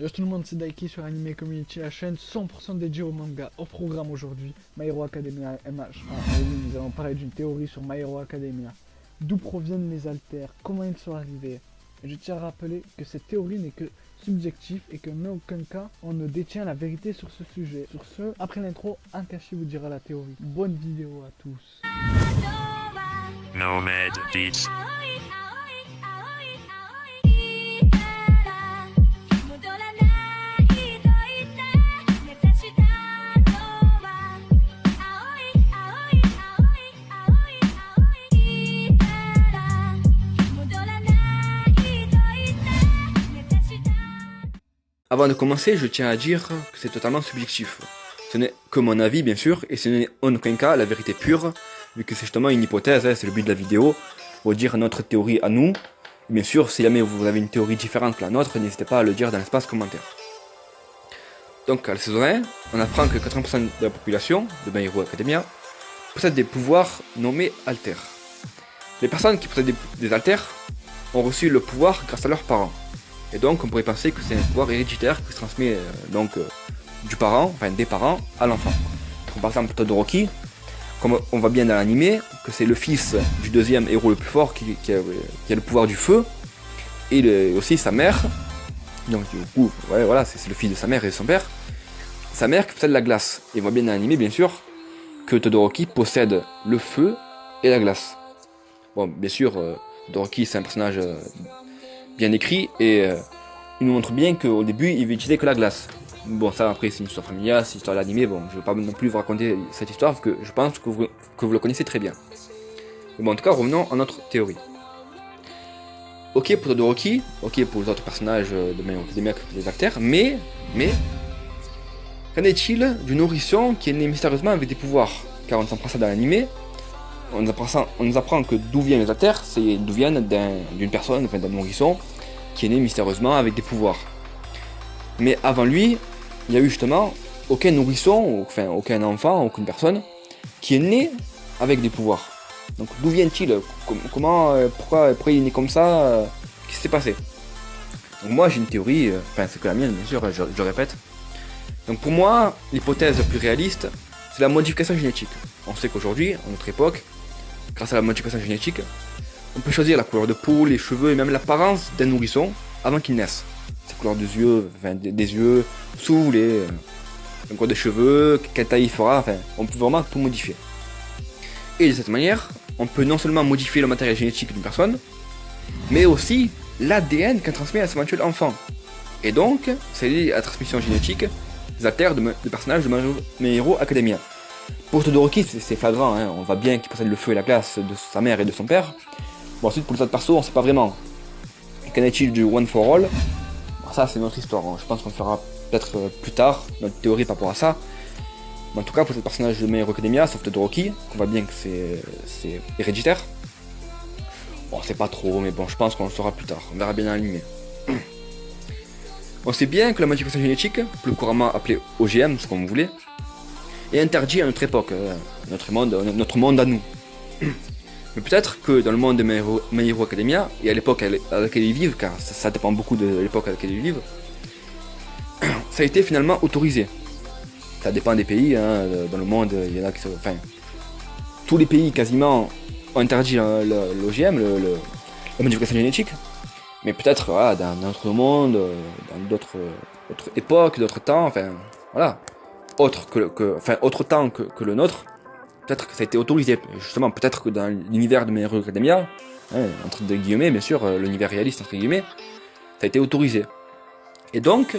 Yo tout le monde, c'est Daiki sur Anime Community, la chaîne 100% dédiée au manga. Au programme aujourd'hui, My Hero Academia MH1. Et oui, nous allons parler d'une théorie sur My Hero Academia. D'où proviennent les alters, comment ils sont arrivés. Et je tiens à rappeler que cette théorie n'est que subjective et que en aucun cas on ne détient la vérité sur ce sujet. Sur ce, après l'intro, Akashi vous dira la théorie. Bonne vidéo à tous. Nomad Beats. Avant de commencer, je tiens à dire que c'est totalement subjectif. Ce n'est que mon avis, bien sûr, et ce n'est en aucun cas la vérité pure, vu que c'est justement une hypothèse, c'est le but de la vidéo, pour dire notre théorie à nous. Et bien sûr, si jamais vous avez une théorie différente que la nôtre, n'hésitez pas à le dire dans l'espace commentaire. Donc, à la saison 1, on apprend que 80% de la population de My Hero Academia possède des pouvoirs nommés alters. Les personnes qui possèdent des alters ont reçu le pouvoir grâce à leurs parents. Et donc on pourrait penser que c'est un pouvoir héréditaire qui se transmet du parent, enfin des parents, à l'enfant. Par exemple Todoroki, comme on voit bien dans l'anime, que c'est le fils du deuxième héros le plus fort qui a le pouvoir du feu, et aussi sa mère, donc du coup, ouais, voilà, c'est le fils de sa mère et de son père, sa mère qui possède la glace. Et on voit bien dans l'anime, bien sûr, que Todoroki possède le feu et la glace. Bon, bien sûr, Todoroki c'est un personnage bien écrit et il nous montre bien qu'au début il veut utiliser que la glace. Bon, ça après c'est une histoire familiale, c'est une histoire d'animé, bon je vais pas non plus vous raconter cette histoire parce que je pense que vous le connaissez très bien. Mais bon, en tout cas revenons à notre théorie. Ok pour Todoroki, ok pour les autres personnages de My Hero Academia, des acteurs, mais qu'en est-il du nourrisson qui est né mystérieusement avec des pouvoirs? Car on s'en ça dans l'animé, on nous apprend que d'où viennent les alters, c'est d'où viennent d'une personne, enfin d'un nourrisson, qui est né mystérieusement avec des pouvoirs. Mais avant lui, il y a eu justement aucun nourrisson, enfin aucun enfant, aucune personne, qui est né avec des pouvoirs. Donc d'où vient-il? Comment, pourquoi il est né comme ça? Qu'est-ce qui s'est passé? Donc moi j'ai une théorie, enfin c'est que la mienne bien sûr, je répète. Donc pour moi, l'hypothèse la plus réaliste, c'est la modification génétique. On sait qu'aujourd'hui, à notre époque, grâce à la modification génétique, on peut choisir la couleur de peau, les cheveux et même l'apparence d'un nourrisson avant qu'il naisse. Sa couleur des yeux, enfin des yeux, sous les couleur des cheveux, quelle taille il fera, enfin on peut vraiment tout modifier. Et de cette manière, on peut non seulement modifier le matériel génétique d'une personne, mais aussi l'ADN qu'elle transmet à son éventuel enfant. Et donc, c'est la transmission génétique des alters de personnages de My Hero Academia. Pour Todoroki, c'est flagrant, hein. On voit bien qu'il possède le feu et la glace de sa mère et de son père. Bon, ensuite, pour les autres persos, on sait pas vraiment. Qu'en est-il du One for All? Bon, ça, c'est notre histoire, hein. Je pense qu'on fera peut-être plus tard notre théorie par rapport à ça. Mais en tout cas, pour ces personnages de My Hero Academia, sauf Todoroki, on voit bien que c'est héréditaire. Bon, c'est pas trop, mais bon, je pense qu'on le saura plus tard. On verra bien dans l'anime. On sait bien que la modification génétique, plus couramment appelée OGM, ce qu'on vous voulez, est interdit à notre époque, notre monde à nous. Mais peut-être que dans le monde de My Hero Academia, et à l'époque à laquelle ils vivent, car ça dépend beaucoup de l'époque à laquelle ils vivent, ça a été finalement autorisé. Ça dépend des pays, hein, dans le monde, il y en a qui sont... Enfin, tous les pays quasiment ont interdit l'OGM, la modification génétique. Mais peut-être voilà, dans notre monde, dans d'autres époques, d'autres temps, enfin voilà. Autre temps que le nôtre, peut-être que ça a été autorisé. Justement, peut-être que dans l'univers de My Hero Academia, hein, entre des guillemets, bien sûr, l'univers réaliste, entre guillemets, ça a été autorisé. Et donc,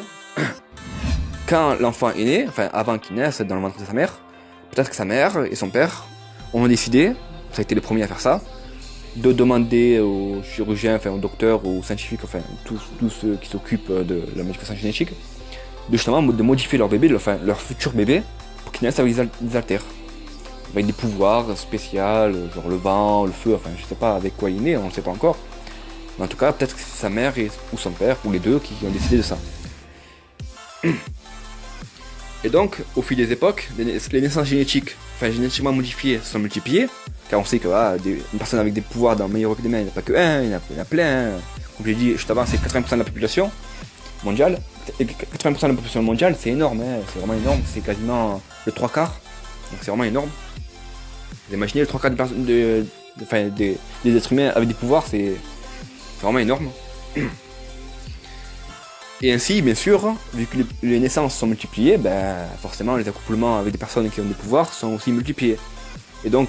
quand l'enfant est né, enfin avant qu'il naisse dans le ventre de sa mère, peut-être que sa mère et son père ont décidé, ça a été les premiers à faire ça, de demander aux chirurgiens, enfin aux docteurs, aux scientifiques, enfin tous ceux qui s'occupent de la modification génétique, de modifier leur bébé, enfin leur futur bébé, pour qu'il naisse avec des alters. Avec des pouvoirs spéciaux, genre le vent, le feu, enfin je sais pas avec quoi il est né, on ne sait pas encore. Mais en tout cas, peut-être que c'est sa mère ou son père, ou les deux, qui ont décidé de ça. Et donc, au fil des époques, les naissances génétiques, enfin génétiquement modifiées, sont multipliées, car on sait que une personne avec des pouvoirs dans My Hero Academia, il n'y en a pas que un, il y en a plein. Comme j'ai dit juste avant, c'est 80% de la population mondiale, 80% de la population mondiale, c'est énorme, hein, c'est vraiment énorme, c'est quasiment le 3/4, donc c'est vraiment énorme. Vous imaginez le 3/4 des personnes, enfin, des êtres humains avec des pouvoirs, c'est vraiment énorme. Et ainsi, bien sûr, vu que les naissances sont multipliées, ben, forcément les accouplements avec des personnes qui ont des pouvoirs sont aussi multipliés. Et donc,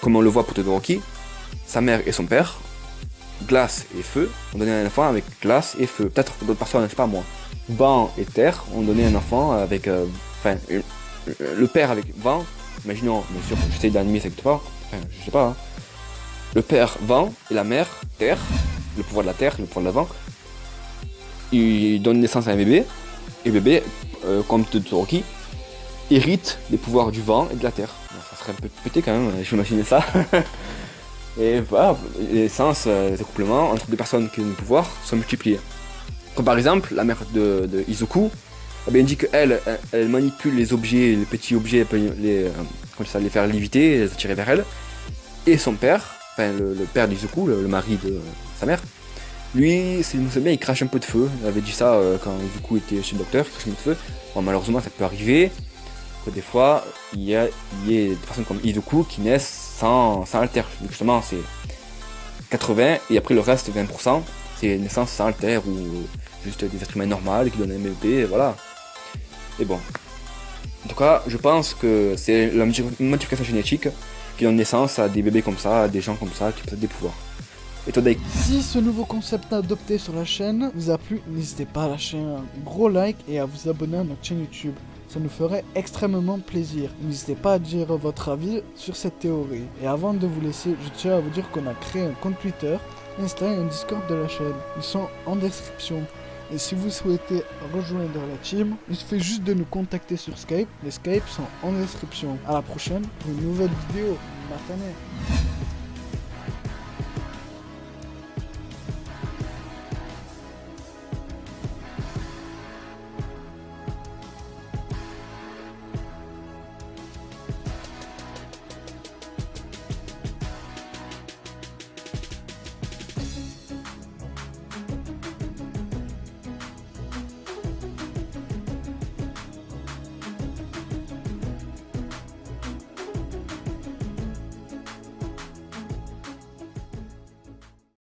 comme on le voit pour Todoroki, sa mère et son père, glace et feu, ont donné un enfant avec glace et feu. Peut-être d'autres personnes, je sais pas moi, vent et terre, ont donné un enfant avec, le père avec vent. Imaginons, bien sûr, j'essaie d'animer ça quelque part, enfin, je sais pas, hein. Le père vent et la mère terre, le pouvoir de la terre et le pouvoir de la vent. Il donne naissance à un bébé, et le bébé, comme Todoroki, hérite des pouvoirs du vent et de la terre. Bon, ça serait un peu pété quand même, je m'imagine ça. Et voilà, les naissances, les accouplements entre deux personnes qui ont des pouvoirs sont multipliés. Comme par exemple, la mère de Izuku, eh bien, elle dit qu'elle elle manipule les objets, les petits objets, comme ça, les faire léviter, les attirer vers elle. Et son père, enfin le père d'Izuku, le mari de sa mère, lui, si je me souviens bien, il crache un peu de feu. Il avait dit ça quand Izuku était chez le docteur, il crache un peu de feu. Bon, malheureusement, ça peut arriver. Que des fois, il y a des personnes comme Izuku qui naissent sans alter. Justement, c'est 80 et après le reste, 20%, c'est naissance sans alter ou juste des êtres humains normaux qui donnent un bébé, voilà. Et bon. En tout cas, je pense que c'est la modification génétique qui donne naissance à des bébés comme ça, à des gens comme ça qui possèdent des pouvoirs. Et toi, Dave? Si ce nouveau concept adopté sur la chaîne vous a plu, n'hésitez pas à lâcher un gros like et à vous abonner à notre chaîne YouTube. Ça nous ferait extrêmement plaisir. N'hésitez pas à dire votre avis sur cette théorie. Et avant de vous laisser, je tiens à vous dire qu'on a créé un compte Twitter, Insta et un Discord de la chaîne. Ils sont en description. Et si vous souhaitez rejoindre la team, il suffit juste de nous contacter sur Skype. Les Skype sont en description. À la prochaine pour une nouvelle vidéo. Matane.